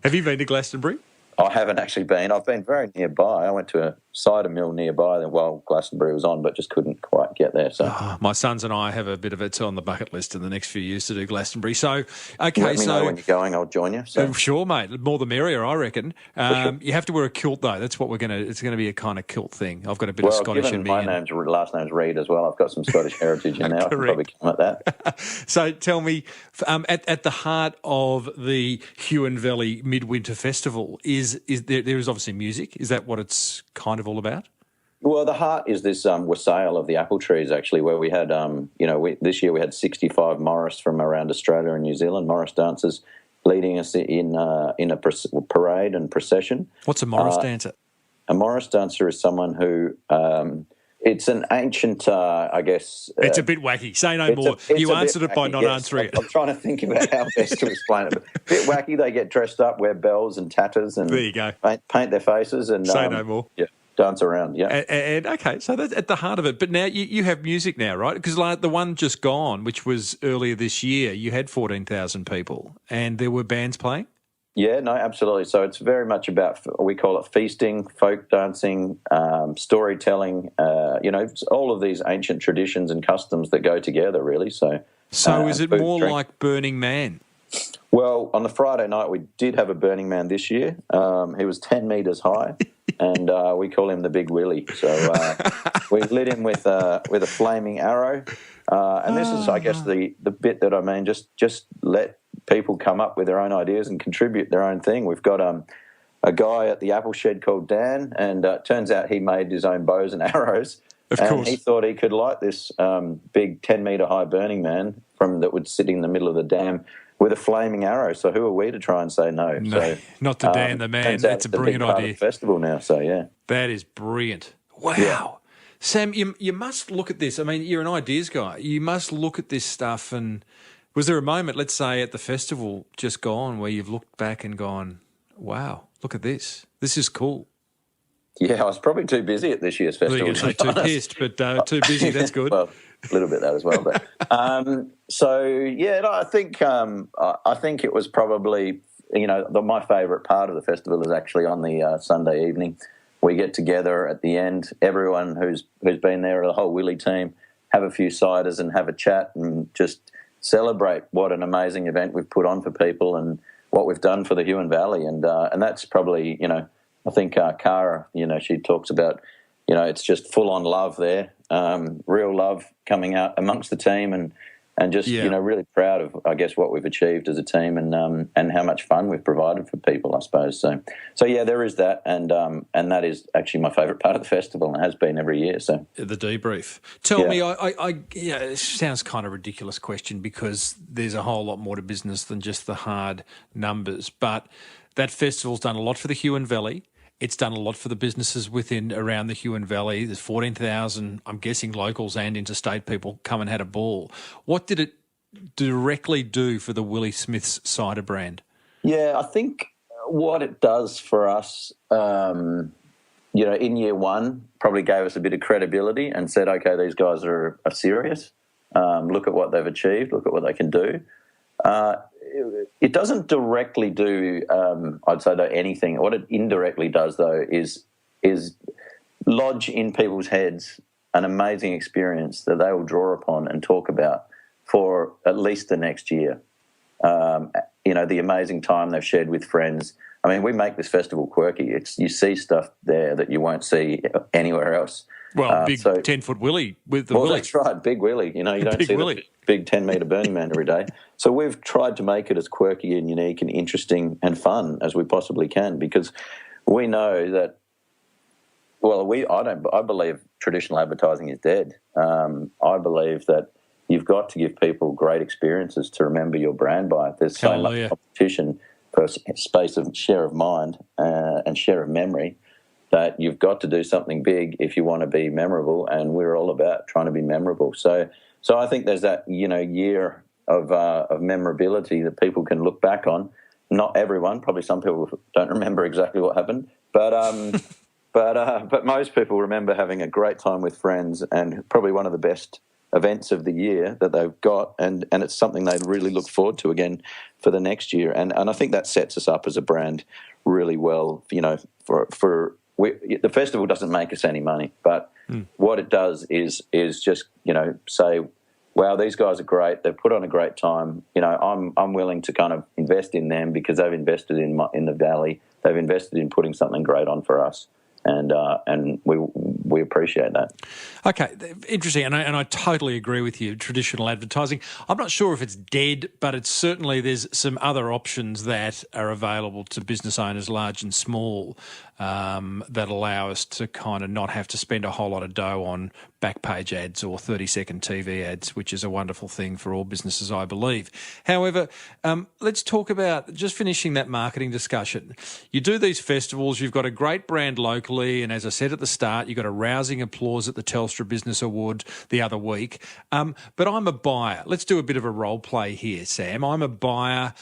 have you been to Glastonbury? I haven't actually been. I've been very nearby. I went to a cider mill nearby while Glastonbury was on, but just couldn't quite get there. So my sons and I have a bit of it on the bucket list in the next few years to do Glastonbury. So, okay, let me know when you're going. I'll join you. So. Sure, mate. More the merrier, I reckon. Sure. You have to wear a kilt though. That's what we're gonna. It's going to be a kind of kilt thing. I've got a bit of Scottish in me. My last name's Reid as well. I've got some Scottish heritage in there. I can probably come at that. So tell me, at the heart of the Huon Valley Midwinter Festival is there is obviously music. Is that what it's kind of all about? Well, the heart is this wassail of the apple trees, actually, where we had, this year we had 65 Morris from around Australia and New Zealand, Morris dancers, leading us in a parade and procession. What's a Morris dancer? A Morris dancer is someone who... it's an ancient, I guess... it's a bit wacky. Say no more. You answered it by not answering it. I'm trying to think about how best to explain it. A bit wacky. They get dressed up, wear bells and tatters, and there you go. Paint their faces. And say no more. Yeah, dance around, yeah. And okay, so that's at the heart of it. But now you have music now, right? Because like the one just gone, which was earlier this year, you had 14,000 people and there were bands playing? Yeah, no, absolutely. So it's very much about, we call it feasting, folk dancing, storytelling, all of these ancient traditions and customs that go together, really. So is it more like Burning Man? Well, on the Friday night, we did have a Burning Man this year. He was 10 metres high, and we call him the Big Willie. So we lit him with a flaming arrow. And this is, I guess, the bit that I mean, just let people come up with their own ideas and contribute their own thing. We've got a guy at the apple shed called Dan, and it turns out he made his own bows and arrows. Of course. He thought he could light this big 10-metre high Burning Man that would sit in the middle of the dam with a flaming arrow. So who are we to try and say no? So, not to Dan the man. That's a brilliant idea. Part of the festival now, so yeah. That is brilliant. Wow. Yeah. Sam, you must look at this. I mean, you're an ideas guy. You must look at this stuff. And was there a moment, let's say, at the festival just gone where you've looked back and gone, wow, look at this. This is cool. Yeah, I was probably too busy at this year's festival. Well, you're too pissed, but too busy, that's good. Well, a little bit that as well. But I think it was probably, my favourite part of the festival is actually on the Sunday evening. We get together at the end, everyone who's been there, the whole Willie team, have a few ciders and have a chat and just celebrate what an amazing event we've put on for people and what we've done for the Huon Valley. And that's probably, I think Cara, she talks about, it's just full-on love there, real love coming out amongst the team and just, really proud of, I guess, what we've achieved as a team and how much fun we've provided for people, I suppose. So yeah, there is that, and that is actually my favourite part of the festival and has been every year. So the debrief. Tell me, it sounds kind of a ridiculous question because there's a whole lot more to business than just the hard numbers, but that festival's done a lot for the Huon Valley. It's done a lot for the businesses around the Huon Valley. There's 14,000, I'm guessing, locals and interstate people come and had a ball. What did it directly do for the Willie Smiths cider brand? Yeah, I think what it does for us, in year one, probably gave us a bit of credibility and said, okay, these guys are serious. Look at what they've achieved. Look at what they can do. It doesn't directly do, I'd say, though, anything. What it indirectly does, though, is lodge in people's heads an amazing experience that they will draw upon and talk about for at least the next year. The amazing time they've shared with friends. I mean, we make this festival quirky. You see stuff there that you won't see anywhere else. Well, big 10-foot Willie with the Willie. Well, that's right, big Willie. You don't see the big 10-metre Burning Man every day. So we've tried to make it as quirky and unique and interesting and fun as we possibly can because we know that, I believe traditional advertising is dead. I believe that you've got to give people great experiences to remember your brand by. There's so much competition for space of share of mind and share of memory. that you've got to do something big if you want to be memorable, and we're all about trying to be memorable. So I think there's that, year of memorability that people can look back on. Not everyone, probably some people don't remember exactly what happened, but but most people remember having a great time with friends, and probably one of the best events of the year that they've got, and it's something they really look forward to again for the next year. And I think that sets us up as a brand really well. The festival doesn't make us any money, but what it does is just say, wow, these guys are great. They've put on a great time. I'm willing to kind of invest in them because they've invested in the Valley. They've invested in putting something great on for us. And we appreciate that. Okay, interesting, and I totally agree with you. Traditional advertising, I'm not sure if it's dead, but it's certainly there's some other options that are available to business owners, large and small, that allow us to kind of not have to spend a whole lot of dough on back page ads or 30-second TV ads, which is a wonderful thing for all businesses, I believe. However, let's talk about just finishing that marketing discussion. You do these festivals, you've got a great brand locally, and as I said at the start, you got a rousing applause at the Telstra Business Award the other week. But I'm a buyer. Let's do a bit of a role play here, Sam. I'm a buyer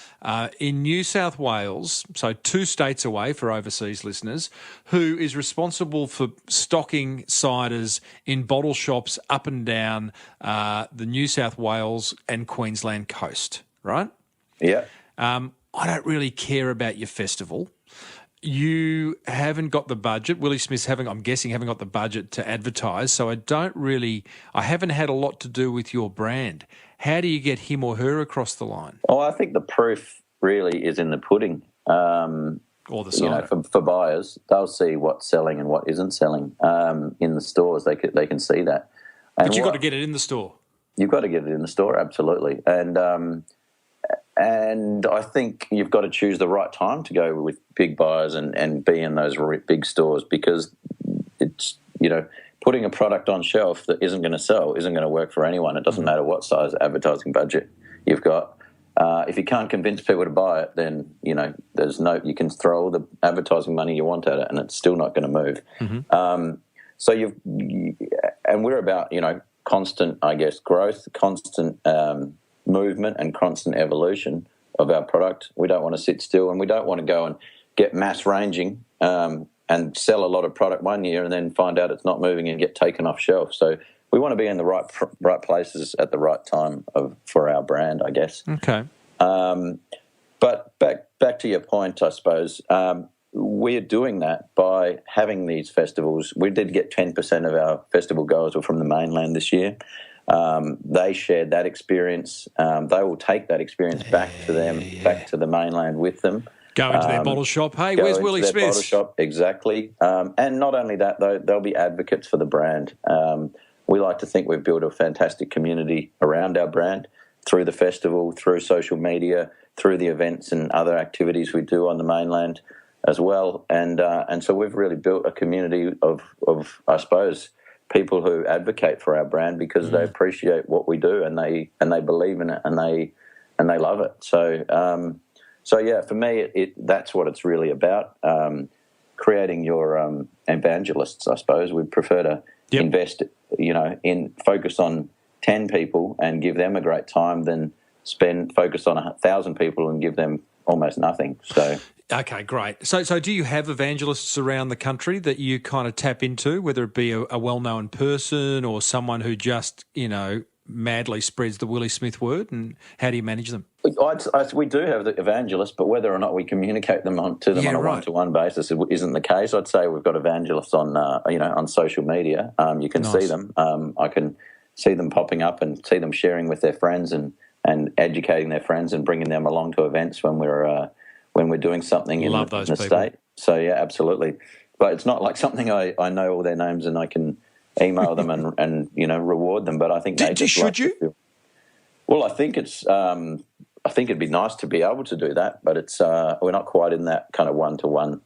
in New South Wales, so 2 states away for overseas listeners, who is responsible for stocking ciders in bottle shops up and down the New South Wales and Queensland coast, right? Yeah. I don't really care about your festival. You haven't got the budget. Willie Smiths haven't got the budget to advertise, so I haven't had a lot to do with your brand. How do you get him or her across the line? Oh, I think the proof really is in the pudding. Or the cider. For buyers, they'll see what's selling and what isn't selling in the stores. They can see that. But you've got to get it in the store. You've got to get it in the store, absolutely. And I think you've got to choose the right time to go with big buyers and be in those big stores, because it's, putting a product on shelf that isn't going to sell isn't going to work for anyone. It doesn't matter what size advertising budget you've got. If you can't convince people to buy it, then, you can throw all the advertising money you want at it and it's still not going to move. Mm-hmm. And we're about, constant, I guess, growth, constant movement and constant evolution of our product. We don't want to sit still, and we don't want to go and get mass ranging and sell a lot of product one year and then find out it's not moving and get taken off shelf. So we want to be in the right places at the right time for our brand, I guess. Okay. But back to your point, I suppose, we're doing that by having these festivals. We did get 10% of our festival goers were from the mainland this year. They shared that experience. They will take that experience back to the mainland with them. Go into their bottle shop. Hey, where's Willie Smiths? Bottle shop, exactly. And not only that, though, they'll be advocates for the brand. We like to think we've built a fantastic community around our brand through the festival, through social media, through the events and other activities we do on the mainland as well. And so we've really built a community of I suppose, people who advocate for our brand because they appreciate what we do and they believe in it and they love it. So yeah, for me, that's what it's really about. Creating your evangelists, I suppose. We prefer to invest, in focus on 10 people and give them a great time than focus on 1,000 people and give them almost nothing. So. Okay, great. So do you have evangelists around the country that you kind of tap into, whether it be a well-known person or someone who just, madly spreads the Willie Smith word, and how do you manage them? We do have the evangelists, but whether or not we communicate to them on a one-to-one basis isn't the case. I'd say we've got evangelists on social media. You can see them. I can see them popping up and see them sharing with their friends and educating their friends and bringing them along to events when we're doing something in the state. So yeah, absolutely. But it's not like something I know all their names and I can email them and reward them. But I think Well, I think it's. I think it'd be nice to be able to do that, but it's. We're not quite in that kind of one-to-one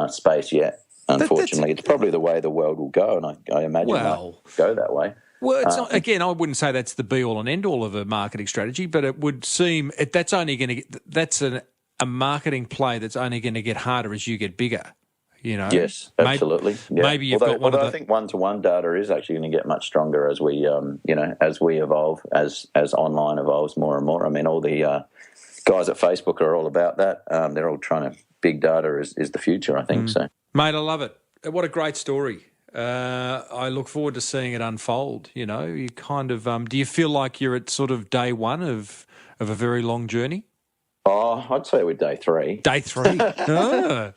space yet. Unfortunately, it's probably the way the world will go, and I imagine it will go that way. Well, it's not, again, I wouldn't say that's the be-all and end-all of a marketing strategy, but it would seem that's a marketing play that's only going to get harder as you get bigger. Yes, absolutely. Maybe you've got one although I think one-to-one data is actually going to get much stronger as we, as we evolve, as online evolves more and more. I mean, all the guys at Facebook are all about that. They're all trying to. Big data is the future, I think. So, mate, I love it. What a great story. I look forward to seeing it unfold. You kind of do you feel like you're at sort of day one of a very long journey? Oh, I'd say we're day 3. Day 3. Oh.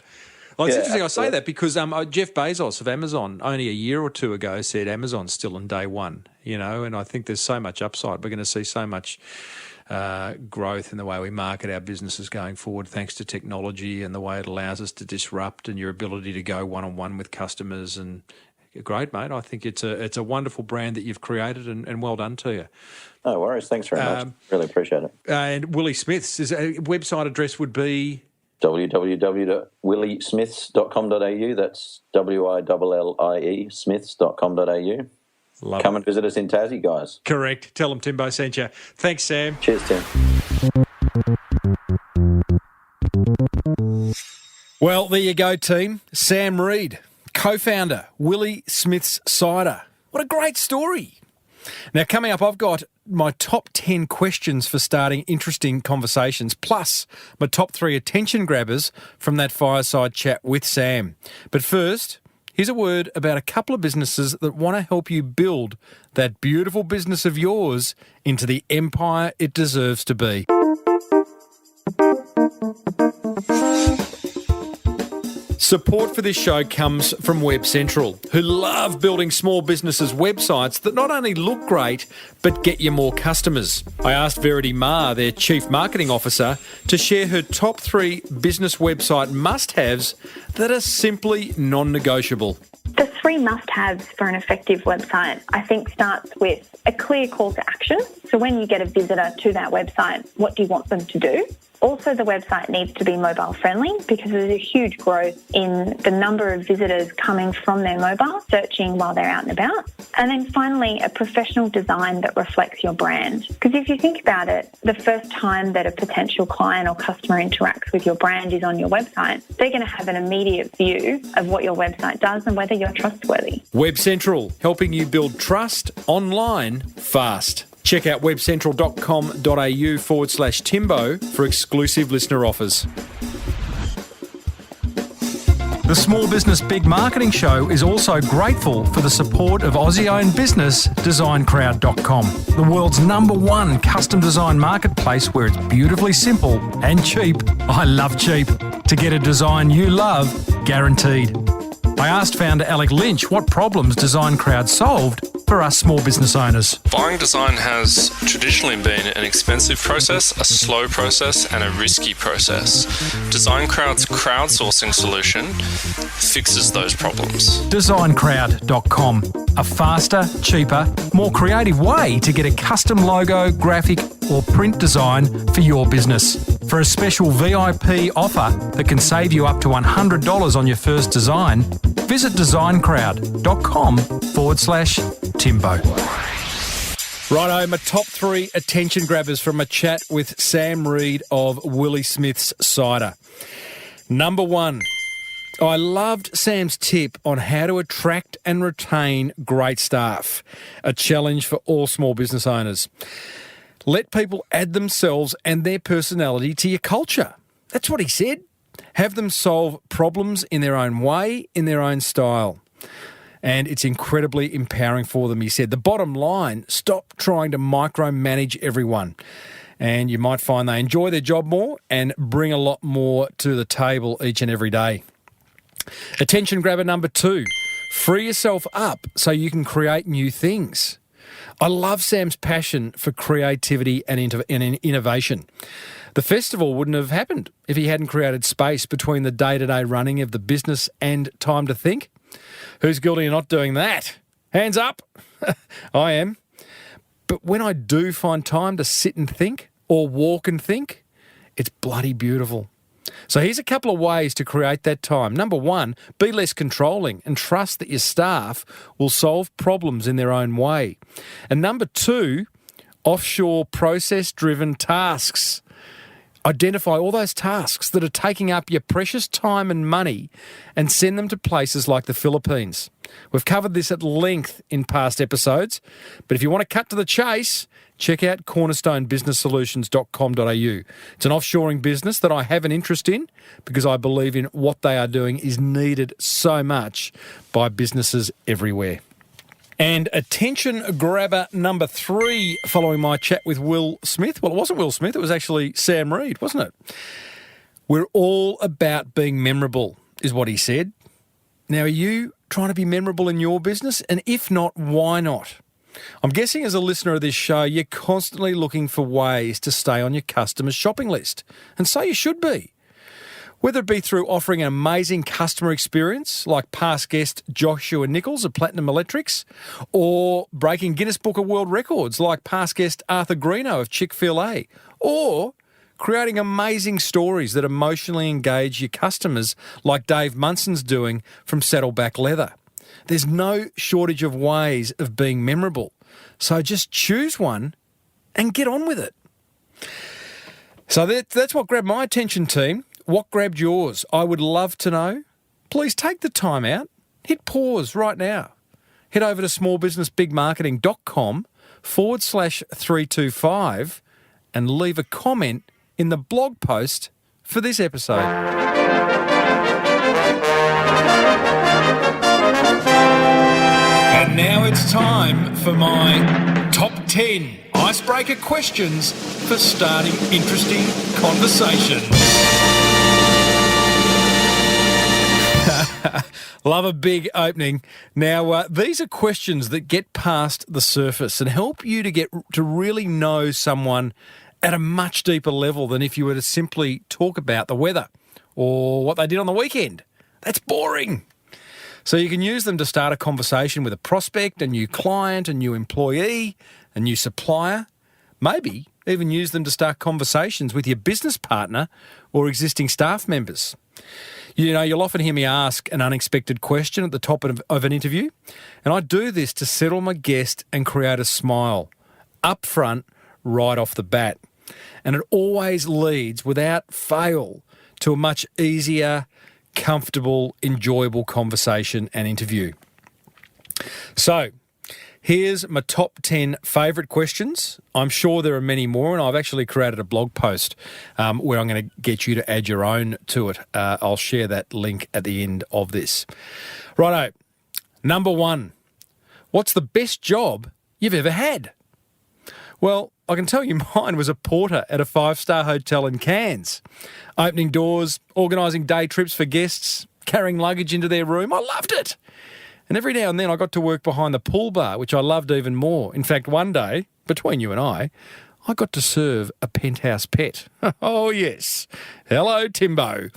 Well, it's interesting absolutely. I say that because Jeff Bezos of Amazon only a year or two ago said Amazon's still in day 1, and I think there's so much upside. We're going to see so much growth in the way we market our businesses going forward, thanks to technology and the way it allows us to disrupt and your ability to go one-on-one with customers. And great, mate. I think it's a wonderful brand that you've created, and well done to you. No worries. Thanks very much. Really appreciate it. And Willie Smiths, website address would be www.williesmiths.com.au. That's WILLIE Smiths.com.au. Come and visit us in Tassie, guys. Correct. Tell them Timbo sent you. Thanks, Sam. Cheers, Tim. Well, there you go, team. Sam Reid, co-founder, Willie Smiths Cider. What a great story. Now, coming up, I've got my top 10 questions for starting interesting conversations, plus my top 3 attention grabbers from that fireside chat with Sam. But first, here's a word about a couple of businesses that want to help you build that beautiful business of yours into the empire it deserves to be. Support for this show comes from WebCentral, who love building small businesses' websites that not only look great, but get you more customers. I asked Verity Ma, their Chief Marketing Officer, to share her top 3 business website must-haves that are simply non-negotiable. The 3 must-haves for an effective website, I think, starts with a clear call to action. So when you get a visitor to that website, what do you want them to do? Also, the website needs to be mobile friendly because there's a huge growth in the number of visitors coming from their mobile, searching while they're out and about. And then finally, a professional design that reflects your brand. Because if you think about it, the first time that a potential client or customer interacts with your brand is on your website, they're going to have an immediate view of what your website does and whether you're trustworthy. WebCentral, helping you build trust online fast. Check out webcentral.com.au/Timbo for exclusive listener offers. The Small Business Big Marketing Show is also grateful for the support of Aussie-owned business Designcrowd.com, the world's #1 custom design marketplace where it's beautifully simple and cheap. I love cheap. To get a design you love, guaranteed. I asked founder Alec Lynch what problems Designcrowd solved for us small business owners. Buying design has traditionally been an expensive process, a slow process, and a risky process. Designcrowd's crowdsourcing solution fixes those problems. Designcrowd.com, a faster, cheaper, more creative way to get a custom logo, graphic, or print design for your business. For a special VIP offer that can save you up to $100 on your first design, visit designcrowd.com/Timbo. Righto, my top 3 attention grabbers from a chat with Sam Reid of Willie Smiths Cider. Number 1, I loved Sam's tip on how to attract and retain great staff, a challenge for all small business owners. Let people add themselves and their personality to your culture. That's what he said. Have them solve problems in their own way, in their own style. And it's incredibly empowering for them, he said. The bottom line, stop trying to micromanage everyone. And you might find they enjoy their job more and bring a lot more to the table each and every day. Attention grabber number 2, free yourself up so you can create new things. I love Sam's passion for creativity and innovation. The festival wouldn't have happened if he hadn't created space between the day-to-day running of the business and time to think. Who's guilty of not doing that? Hands up. I am. But when I do find time to sit and think or walk and think, it's bloody beautiful. So here's a couple of ways to create that time. Number 1, be less controlling and trust that your staff will solve problems in their own way. And number 2, offshore process-driven tasks. Identify all those tasks that are taking up your precious time and money and send them to places like the Philippines. We've covered this at length in past episodes, but if you want to cut to the chase, check out cornerstonebusinesssolutions.com.au. It's an offshoring business that I have an interest in because I believe in what they are doing is needed so much by businesses everywhere. And attention grabber number 3 following my chat with Will Smith. Well, it wasn't Will Smith, it was actually Sam Reid, wasn't it? We're all about being memorable, is what he said. Now, are you trying to be memorable in your business? And if not, why not? I'm guessing as a listener of this show, you're constantly looking for ways to stay on your customers' shopping list. And so you should be. Whether it be through offering an amazing customer experience, like past guest Joshua Nichols of Platinum Electrics, or breaking Guinness Book of World Records, like past guest Arthur Greeno of Chick-fil-A, or creating amazing stories that emotionally engage your customers, like Dave Munson's doing from Saddleback Leather. There's no shortage of ways of being memorable. So just choose one and get on with it. So that's what grabbed my attention, team. What grabbed yours? I would love to know. Please take the time out. Hit pause right now. Head over to smallbusinessbigmarketing.com/325 and leave a comment in the blog post for this episode. And now it's time for my top 10 icebreaker questions for starting interesting conversations. Love a big opening. Now, these are questions that get past the surface and help you to get to really know someone at a much deeper level than if you were to simply talk about the weather or what they did on the weekend. That's boring. So you can use them to start a conversation with a prospect, a new client, a new employee, a new supplier. Maybe even use them to start conversations with your business partner or existing staff members. You know, you'll often hear me ask an unexpected question at the top of an interview, and I do this to settle my guest and create a smile up front right off the bat. And it always leads, without fail, to a much easier, comfortable, enjoyable conversation and interview. So, here's my top 10 favourite questions. I'm sure there are many more, and I've actually created a blog post where I'm going to get you to add your own to it. I'll share that link at the end of this. Righto, number 1. What's the best job you've ever had? Well, I can tell you mine was a porter at a 5-star hotel in Cairns. Opening doors, organising day trips for guests, carrying luggage into their room. I loved it. And every now and then I got to work behind the pool bar, which I loved even more. In fact, one day, between you and I got to serve a penthouse pet. Oh, yes. Hello, Timbo.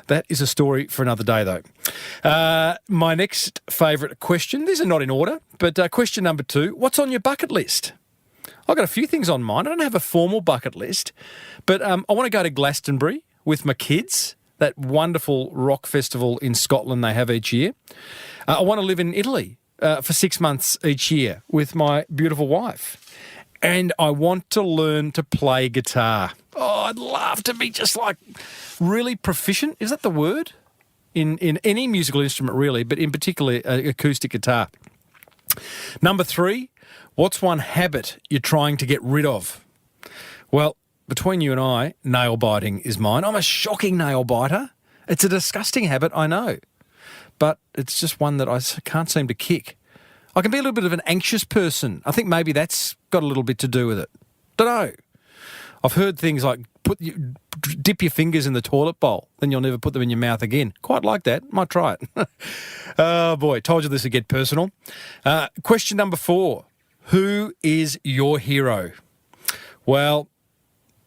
That is a story for another day, though. My next favourite question, these are not in order, but question number 2, what's on your bucket list? I've got a few things on mine. I don't have a formal bucket list, but I want to go to Glastonbury with my kids, that wonderful rock festival in Scotland they have each year. I want to live in Italy for 6 months each year with my beautiful wife. And I want to learn to play guitar. Oh, I'd love to be just like really proficient. Is that the word? In any musical instrument, really, but in particular acoustic guitar. Number 3, what's one habit you're trying to get rid of? Well, between you and I, nail biting is mine. I'm a shocking nail biter. It's a disgusting habit, I know. But it's just one that I can't seem to kick. I can be a little bit of an anxious person. I think maybe that's got a little bit to do with it. Don't know. I've heard things like dip your fingers in the toilet bowl, then you'll never put them in your mouth again. Quite like that. Might try it. Oh, boy. Told you this would get personal. Question number 4. Who is your hero? Well,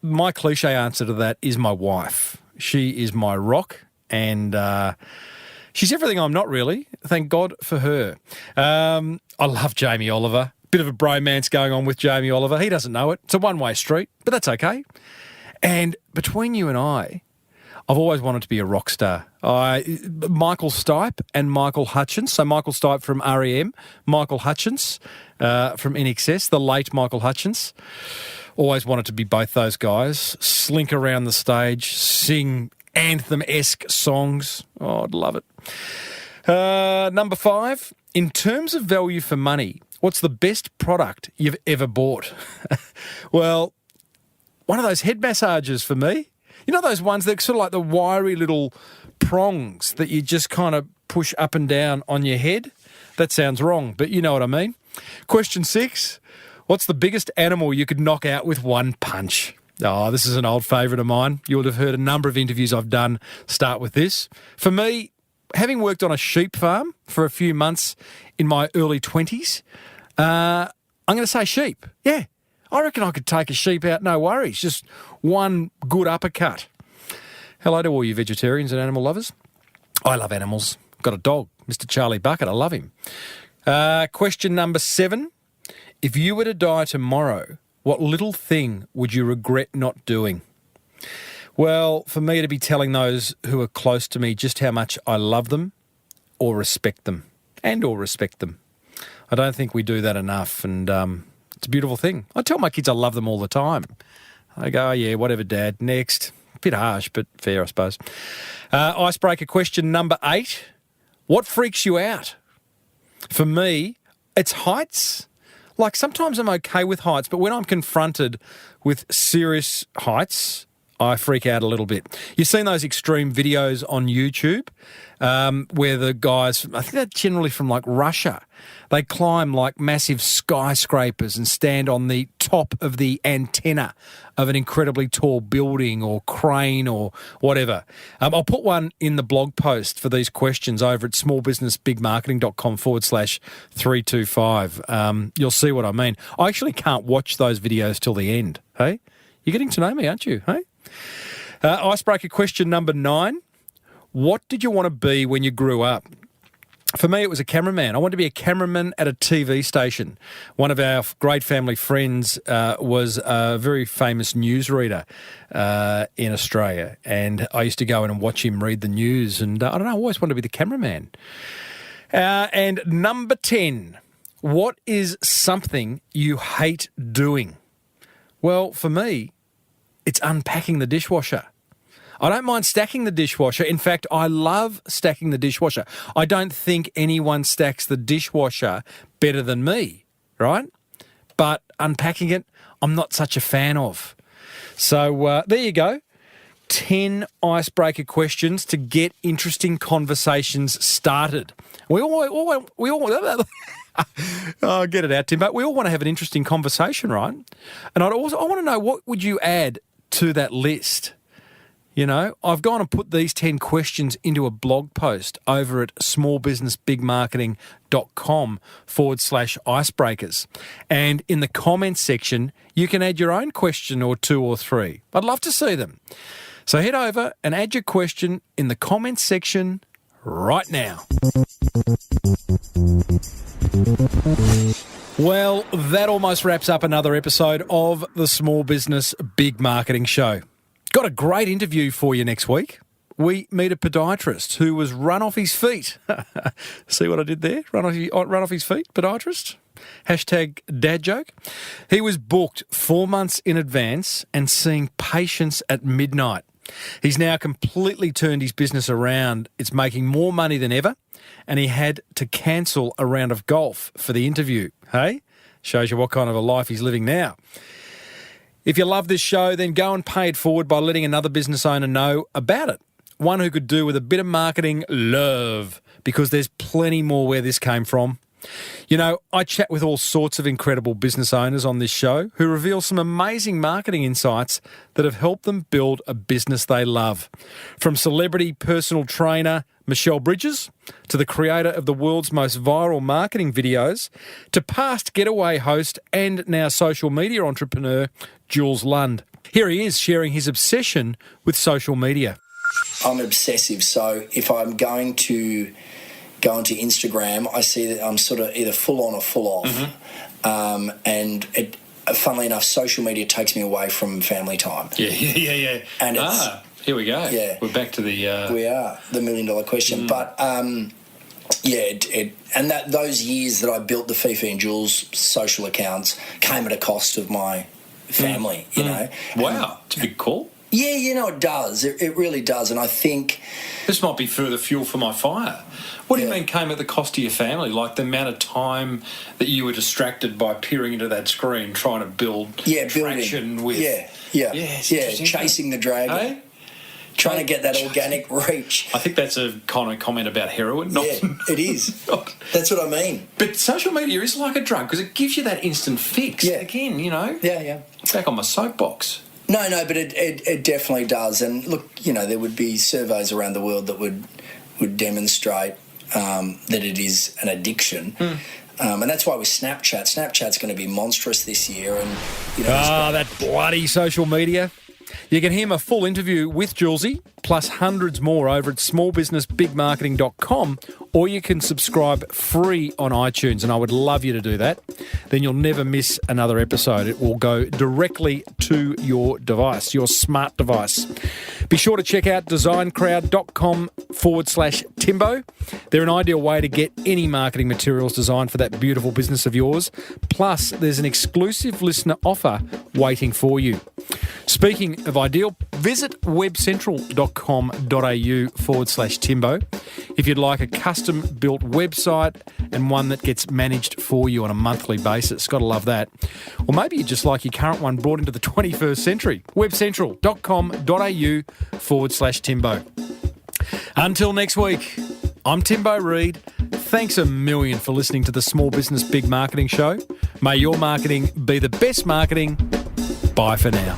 my cliche answer to that is my wife. She is my rock, and she's everything I'm not really. Thank God for her. I love Jamie Oliver. Bit of a bromance going on with Jamie Oliver. He doesn't know it. It's a one-way street, but that's okay. And between you and I've always wanted to be a rock star. Michael Stipe and Michael Hutchence. So Michael Stipe from R.E.M., Michael Hutchence from INXS, the late Michael Hutchence. Always wanted to be both those guys. Slink around the stage, sing anthem-esque songs. Oh, I'd love it. Number 5, in terms of value for money, what's the best product you've ever bought? Well, one of those head massages for me. You know those ones that are sort of like the wiry little prongs that you just kind of push up and down on your head? That sounds wrong, but you know what I mean. Question 6, what's the biggest animal you could knock out with one punch? Oh, this is an old favourite of mine. You would have heard a number of interviews I've done start with this. For me, having worked on a sheep farm for a few months in my early 20s, I'm going to say sheep. Yeah, I reckon I could take a sheep out, no worries. Just one good uppercut. Hello to all you vegetarians and animal lovers. I love animals. Got a dog, Mr. Charlie Bucket. I love him. Question number 7. If you were to die tomorrow, what little thing would you regret not doing? Well, for me to be telling those who are close to me just how much I love them or respect them. I don't think we do that enough, and it's a beautiful thing. I tell my kids I love them all the time. They go, oh, yeah, whatever, Dad. Next. Bit harsh, but fair, I suppose. Icebreaker question number 8. What freaks you out? For me, it's heights. Like, sometimes I'm okay with heights, but when I'm confronted with serious heights, I freak out a little bit. You've seen those extreme videos on YouTube where the guys, I think they're generally from like Russia, they climb like massive skyscrapers and stand on the top of the antenna of an incredibly tall building or crane or whatever. I'll put one in the blog post for these questions over at smallbusinessbigmarketing.com/325. You'll see what I mean. I actually can't watch those videos till the end. Hey, you're getting to know me, aren't you? Hey. Icebreaker question number 9. What did you want to be when you grew up? For me, it was a cameraman. I wanted to be a cameraman at a TV station. One of our great family friends was a very famous newsreader in Australia, and I used to go in and watch him read the news, and I don't know, I always wanted to be the cameraman. And number 10, what is something you hate doing? Well, for me, it's unpacking the dishwasher. I don't mind stacking the dishwasher. In fact, I love stacking the dishwasher. I don't think anyone stacks the dishwasher better than me, right? But unpacking it, I'm not such a fan of. So there you go. 10 icebreaker questions to get interesting conversations started. We all oh, get it out, Tim. But we all want to have an interesting conversation, right? And I want to know, what would you add to that list? You know, I've gone and put these 10 questions into a blog post over at smallbusinessbigmarketing.com/icebreakers. And in the comments section, you can add your own question or 2 or 3. I'd love to see them. So head over and add your question in the comments section right now. Well, that almost wraps up another episode of the Small Business Big Marketing Show. Got a great interview for you next week. We meet a podiatrist who was run off his feet. See what I did there? Run off his feet, podiatrist. Hashtag dad joke. He was booked 4 months in advance and seeing patients at midnight. He's now completely turned his business around. It's making more money than ever, and he had to cancel a round of golf for the interview. Hey? Shows you what kind of a life he's living now. If you love this show, then go and pay it forward by letting another business owner know about it. One who could do with a bit of marketing love, because there's plenty more where this came from. You know, I chat with all sorts of incredible business owners on this show who reveal some amazing marketing insights that have helped them build a business they love. From celebrity personal trainer Michelle Bridges to the creator of the world's most viral marketing videos to past getaway host and now social media entrepreneur Jules Lund. Here he is sharing his obsession with social media. I'm obsessive, so if I'm going to go onto Instagram, I see that I'm sort of either full on or full off. Mm-hmm. And funnily enough, social media takes me away from family time. Yeah. And here we go. Yeah. We're back to the... We are, the $1 million question. But, and those years that I built the Fifi and Jules social accounts came at a cost of my family, you know. Wow, it's a big call. Yeah, you know, it does. It really does. And I think... This might be further fuel for my fire. What do you mean came at the cost of your family? Like the amount of time that you were distracted by peering into that screen trying to build traction with... chasing the dragon. Hey? Trying to get that organic reach. I think that's a kind of comment about heroin. Not, it is. That's what I mean. But social media is like a drug because it gives you that instant fix. Yeah. Again, you know. Yeah. Back on my soapbox. No, but it definitely does. And look, you know, there would be surveys around the world that would demonstrate that it is an addiction. And that's why with Snapchat's going to be monstrous this year. And you know, that bloody social media. You can hear my full interview with Julesy, plus hundreds more over at smallbusinessbigmarketing.com, or you can subscribe free on iTunes, and I would love you to do that. Then you'll never miss another episode. It will go directly to your device, your smart device. Be sure to check out designcrowd.com/Timbo. They're an ideal way to get any marketing materials designed for that beautiful business of yours. Plus, there's an exclusive listener offer waiting for you. Speaking of ideal, visit webcentral.com.au/Timbo if you'd like a custom-built website and one that gets managed for you on a monthly basis. Got to love that. Or maybe you just like your current one brought into the 21st century. webcentral.com.au/Timbo. Until next week, I'm Timbo Reid. Thanks a million for listening to the Small Business Big Marketing Show. May your marketing be the best marketing. Bye for now.